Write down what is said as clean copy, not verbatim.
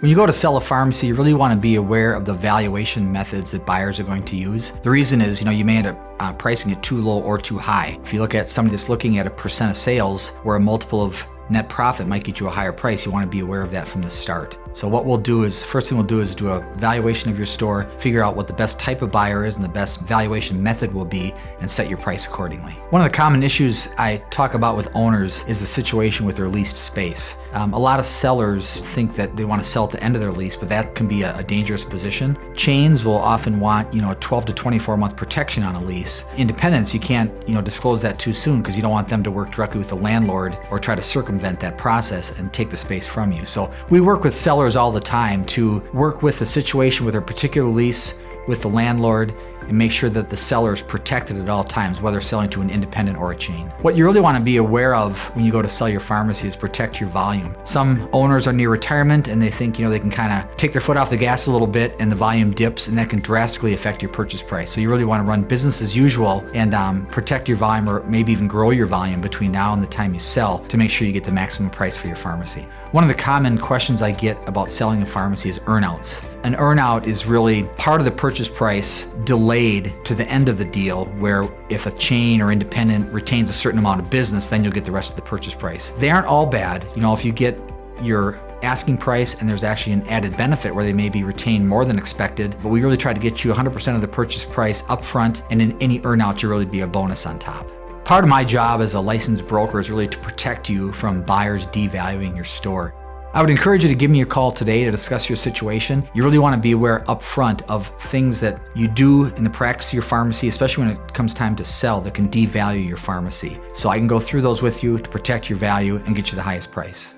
When you go to sell a pharmacy, you really want to be aware of the valuation methods that buyers are going to use. The reason is, you may end up pricing it too low or too high. If you look at somebody that's looking at a percent of sales where a multiple of net profit might get you a higher price, you want to be aware of that from the start. So what we'll do is, first thing we'll do is do a valuation of your store, figure out what the best type of buyer is and the best valuation method will be, and set your price accordingly. One of the common issues I talk about with owners is the situation with their leased space. A lot of sellers think that they want to sell at the end of their lease, but that can be a dangerous position. Chains will often want, a 12 to 24 month protection on a lease. Independents, you can't, disclose that too soon because you don't want them to work directly with the landlord or try to circumvent that process and take the space from you. So we work with sellers all the time to work with the situation with their particular lease with the landlord and make sure that the seller is protected at all times, whether selling to an independent or a chain. What you really want to be aware of when you go to sell your pharmacy is protect your volume. Some owners are near retirement and they think, they can kind of take their foot off the gas a little bit and the volume dips, and that can drastically affect your purchase price. So you really want to run business as usual and protect your volume, or maybe even grow your volume between now and the time you sell to make sure you get the maximum price for your pharmacy. One of the common questions I get about selling a pharmacy is earnouts. An earnout is really part of the purchase price delayed to the end of the deal, where if a chain or independent retains a certain amount of business, then you'll get the rest of the purchase price. They aren't all bad. If you get your asking price and there's actually an added benefit where they may be retained more than expected, but we really try to get you 100% of the purchase price up front, and in any earnout, you really be a bonus on top. Part of my job as a licensed broker is really to protect you from buyers devaluing your store. I would encourage you to give me a call today to discuss your situation. You really want to be aware up front of things that you do in the practice of your pharmacy, especially when it comes time to sell, that can devalue your pharmacy. So I can go through those with you to protect your value and get you the highest price.